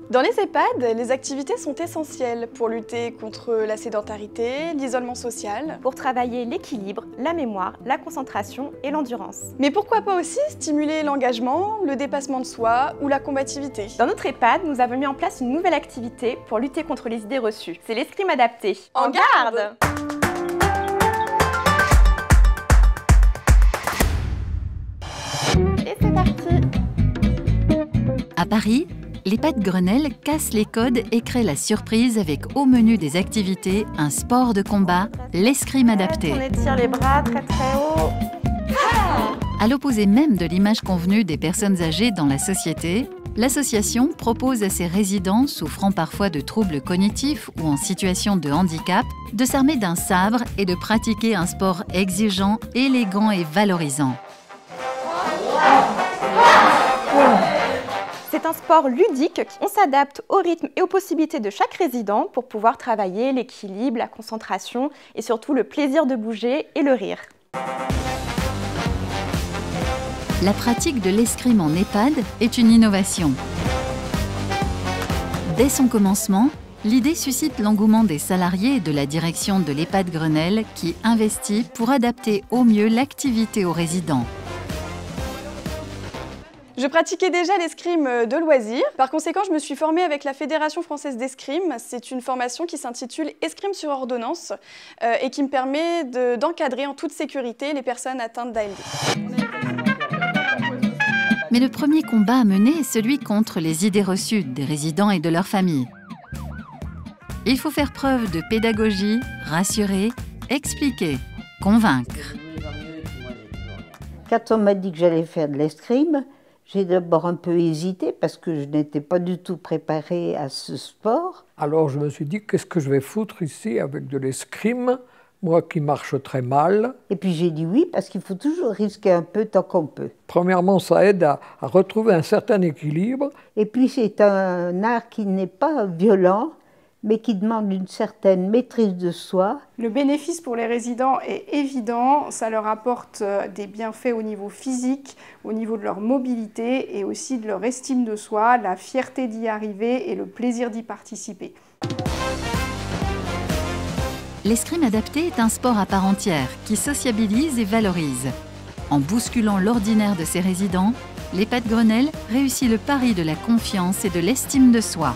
Dans les EHPAD, les activités sont essentielles pour lutter contre la sédentarité, l'isolement social. Pour travailler l'équilibre, la mémoire, la concentration et l'endurance. Mais pourquoi pas aussi stimuler l'engagement, le dépassement de soi ou la combativité? Dans notre EHPAD, nous avons mis en place une nouvelle activité pour lutter contre les idées reçues. C'est l'escrime adapté. En garde! Et c'est parti! À Paris, l'EHPAD Grenelle casse les codes et crée la surprise avec au menu des activités un sport de combat, l'escrime adapté. On étire les bras très très haut. À l'opposé même de l'image convenue des personnes âgées dans la société, l'association propose à ses résidents souffrant parfois de troubles cognitifs ou en situation de handicap de s'armer d'un sabre et de pratiquer un sport exigeant, élégant et valorisant. C'est un sport ludique. On s'adapte au rythme et aux possibilités de chaque résident pour pouvoir travailler l'équilibre, la concentration et surtout le plaisir de bouger et le rire. La pratique de l'escrime en EHPAD est une innovation. Dès son commencement, l'idée suscite l'engouement des salariés et de la direction de l'EHPAD Grenelle qui investit pour adapter au mieux l'activité aux résidents. Je pratiquais déjà l'escrime de loisir. Par conséquent, je me suis formée avec la Fédération française d'escrime. C'est une formation qui s'intitule Escrime sur ordonnance et qui me permet d'encadrer en toute sécurité les personnes atteintes d'ALD. Mais le premier combat à mener est celui contre les idées reçues des résidents et de leurs familles. Il faut faire preuve de pédagogie, rassurer, expliquer, convaincre. Quand on m'a dit que j'allais faire de l'escrime, j'ai d'abord un peu hésité parce que je n'étais pas du tout préparée à ce sport. Alors je me suis dit, qu'est-ce que je vais foutre ici avec de l'escrime, moi qui marche très mal. Et puis j'ai dit oui parce qu'il faut toujours risquer un peu tant qu'on peut. Premièrement, ça aide à retrouver un certain équilibre. Et puis c'est un art qui n'est pas violent, mais qui demande une certaine maîtrise de soi. Le bénéfice pour les résidents est évident, ça leur apporte des bienfaits au niveau physique, au niveau de leur mobilité et aussi de leur estime de soi, la fierté d'y arriver et le plaisir d'y participer. L'escrime adapté est un sport à part entière qui sociabilise et valorise. En bousculant l'ordinaire de ses résidents, l'EHPAD Grenelle réussit le pari de la confiance et de l'estime de soi.